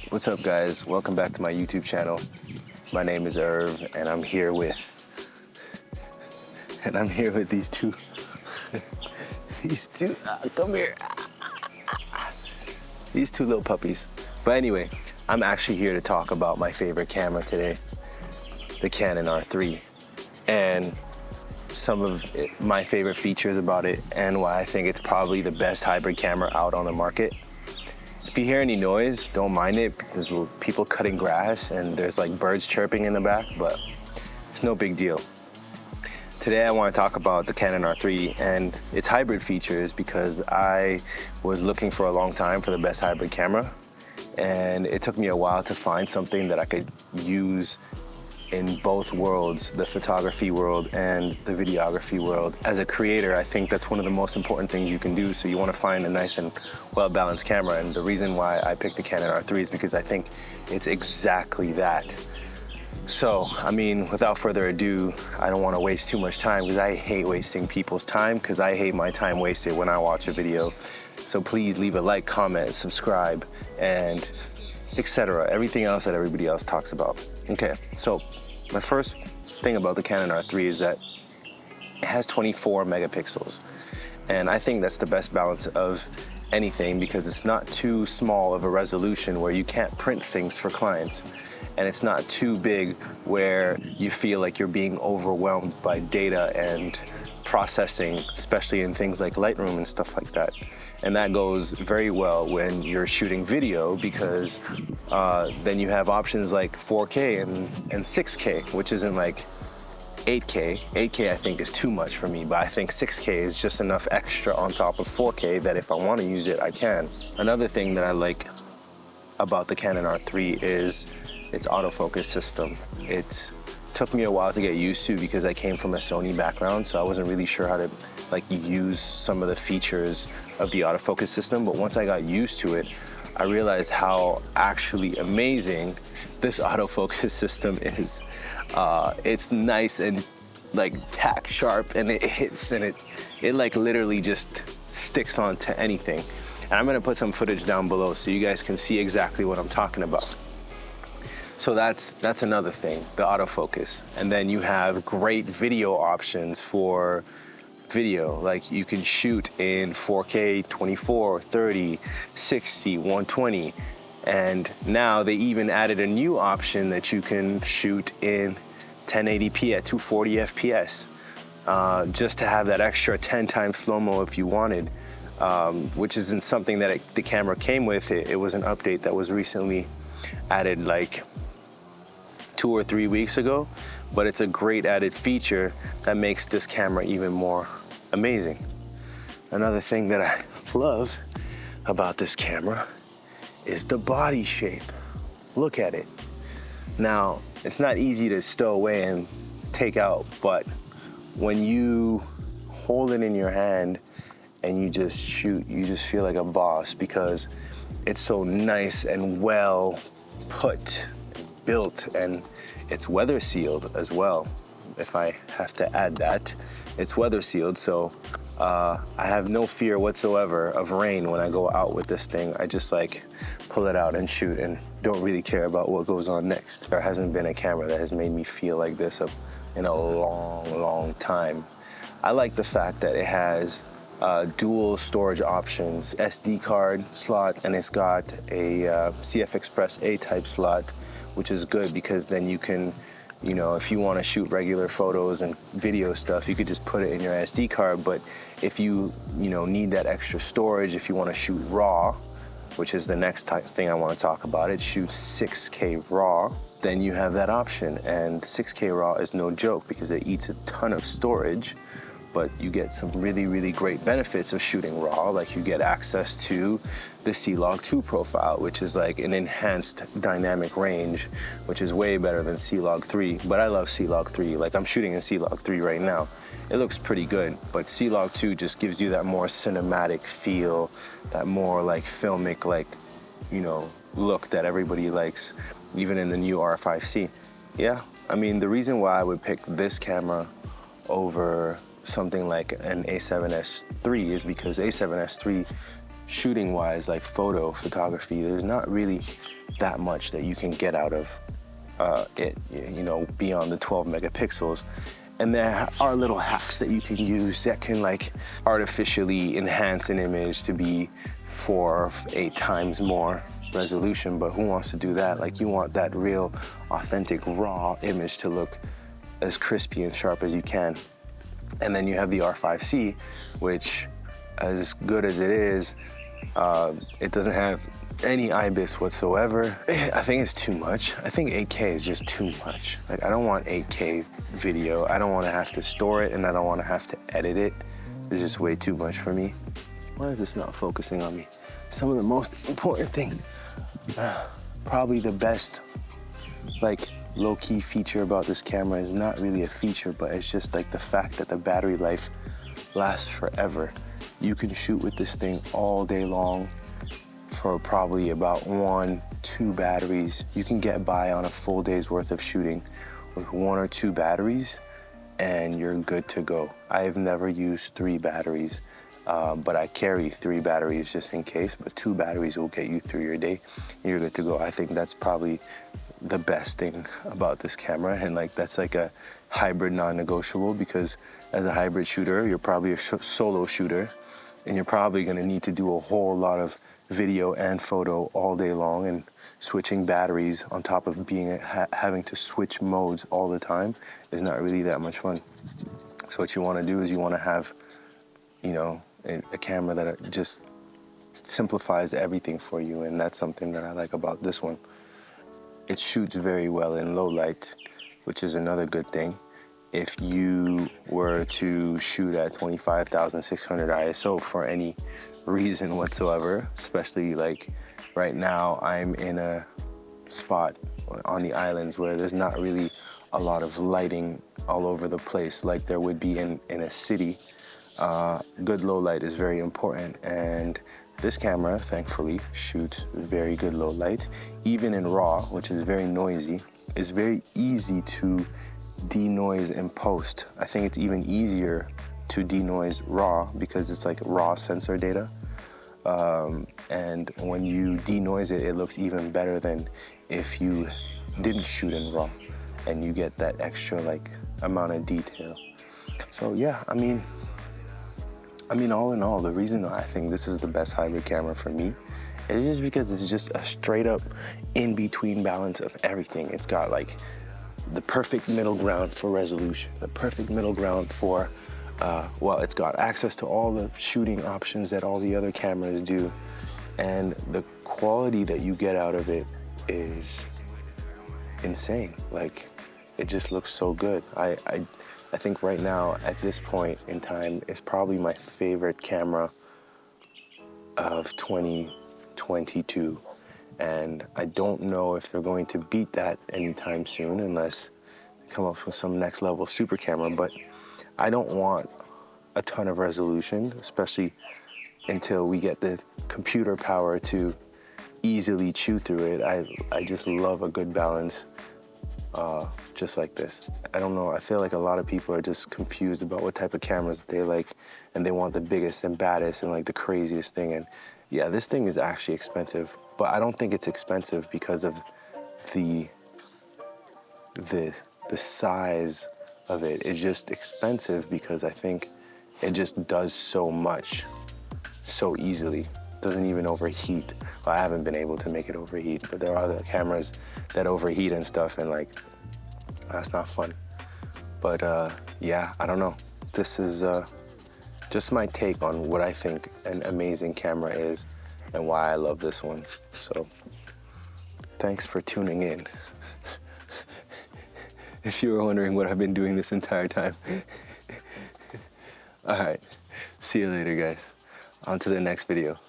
What's up, guys? Welcome back to my YouTube channel. My name is Irv, and I'm here with these two come here, these two little puppies. But anyway, I'm actually here to talk about my favorite camera today, the Canon R3, and some of my favorite features about it and why I think it's probably the best hybrid camera out on the market. If you hear any noise, don't mind it, because there's people cutting grass and there's like birds chirping in the back, but it's no big deal. Today I want to talk about the Canon R3 and its hybrid features, because I was looking for a long time for the best hybrid camera, and it took me a while to find something that I could use in both worlds, the photography world and the videography world. As a creator, I think that's one of the most important things you can do. So you want to find a nice and well-balanced camera. And the reason why I picked the Canon R3 is because I think it's exactly that. So, I mean, without further ado, I don't want to waste too much time, because I hate wasting people's time, because I hate my time wasted when I watch a video. So please leave a like, comment, subscribe, and etc. Everything else that everybody else talks about. Okay, so my first thing about the Canon R3 is that it has 24 megapixels. And I think that's the best balance of anything, because it's not too small of a resolution where you can't print things for clients. And it's not too big where you feel like you're being overwhelmed by data and processing, especially in things like Lightroom and stuff like that. And that goes very well when you're shooting video, because then you have options like 4K and 6K, which isn't like 8K. 8K I think is too much for me, but I think 6K is just enough extra on top of 4K that if I want to use it, I can. Another thing that I like about the Canon R3 is its autofocus system. It took me a while to get used to, because I came from a Sony background, so I wasn't really sure how to like use some of the features of the autofocus system. But once I got used to it, I realized how actually amazing this autofocus system is. It's nice and like tack sharp, and it hits, and it like literally just sticks onto anything. And I'm gonna put some footage down below so you guys can see exactly what I'm talking about. So that's another thing, the autofocus. And then you have great video options for video. Like you can shoot in 4K, 24, 30, 60, 120. And now they even added a new option that you can shoot in 1080p at 240 FPS, just to have that extra 10 times slow-mo if you wanted, which isn't something that the camera came with. It was an update that was recently added like 2 or 3 weeks ago, but it's a great added feature that makes this camera even more amazing. Another thing that I love about this camera is the body shape. Look at it. Now, it's not easy to stow away and take out, but when you hold it in your hand and you just shoot, you just feel like a boss, because it's so nice and well put, built, and it's weather sealed as well. If I have to add that, it's weather sealed, so I have no fear whatsoever of rain when I go out with this thing. I just like pull it out and shoot, and don't really care about what goes on next. There hasn't been a camera that has made me feel like this in a long time. I like the fact that it has dual storage options, SD card slot, and it's got a CF Express A type slot, which is good, because then you can, you know, if you want to shoot regular photos and video stuff, you could just put it in your SD card. But if you need that extra storage, if you want to shoot RAW, which is the next thing I want to talk about, it shoots 6K RAW, then you have that option. And 6K RAW is no joke, because it eats a ton of storage, but you get some really great benefits of shooting RAW. Like you get access to the C-Log2 profile, which is like an enhanced dynamic range, which is way better than C-Log3. But I love C-Log3. Like I'm shooting in C-Log3 right now. It looks pretty good, but C-Log2 just gives you that more cinematic feel, that more like filmic, like, you know, look that everybody likes, even in the new R5C. Yeah, I mean, the reason why I would pick this camera over something like an A7S III is because A7S III shooting wise, like photography, there's not really that much that you can get out of it, you know, beyond the 12 megapixels. And there are little hacks that you can use that can like artificially enhance an image to be 4 or 8 times more resolution, but who wants to do that? Like, you want that real, authentic, raw image to look as crispy and sharp as you can. And then you have the R5C, which, as good as it is, it doesn't have any IBIS whatsoever. I think it's too much. I think 8K is just too much. Like, I don't want 8K video. I don't want to have to store it, and I don't want to have to edit it. It's just way too much for me. Why is this not focusing on me? Some of the most important things. Probably the best, like, low-key feature about this camera is not really a feature, but it's just like the fact that the battery life lasts forever. You can shoot with this thing all day long for probably about 1-2 batteries. You can get by on a full day's worth of shooting with 1 or 2 batteries, and you're good to go. I have never used 3 batteries, but I carry 3 batteries just in case, but 2 batteries will get you through your day, and you're good to go. I think that's probably the best thing about this camera, and like that's like a hybrid non-negotiable, because as a hybrid shooter, you're probably a solo shooter, and you're probably gonna need to do a whole lot of video and photo all day long, and switching batteries on top of being having to switch modes all the time is not really that much fun. So what you wanna do is you wanna have, you know, a camera that just simplifies everything for you, and that's something that I like about this one. It shoots very well in low light, which is another good thing. If you were to shoot at 25,600 ISO for any reason whatsoever, especially like right now, I'm in a spot on the islands where there's not really a lot of lighting all over the place like there would be in a city. Good low light is very important, and this camera, thankfully, shoots very good low light. Even in RAW, which is very noisy, it's very easy to denoise in post. I think it's even easier to denoise RAW because it's like raw sensor data. And when you denoise it, it looks even better than if you didn't shoot in RAW, and you get that extra like amount of detail. So yeah, I mean, all in all, the reason I think this is the best hybrid camera for me is just because it's just a straight up in-between balance of everything. It's got like the perfect middle ground for resolution, the perfect middle ground for, well, it's got access to all the shooting options that all the other cameras do. And the quality that you get out of it is insane. Like, it just looks so good. I think right now, at this point in time, it's probably my favorite camera of 2022. And I don't know if they're going to beat that anytime soon unless they come up with some next level super camera. But I don't want a ton of resolution, especially until we get the computer power to easily chew through it. I just love a good balance. Just like this. I don't know, I feel like a lot of people are just confused about what type of cameras they like, and they want the biggest and baddest and like the craziest thing. And yeah, this thing is actually expensive, but I don't think it's expensive because of the size of it. It's just expensive because I think it just does so much so easily. It doesn't even overheat. Well, I haven't been able to make it overheat, but there are other cameras that overheat and stuff, and like, that's not fun. But yeah, I don't know. This is just my take on what I think an amazing camera is and why I love this one. So thanks for tuning in. If you were wondering what I've been doing this entire time. All right, see you later, guys. On to the next video.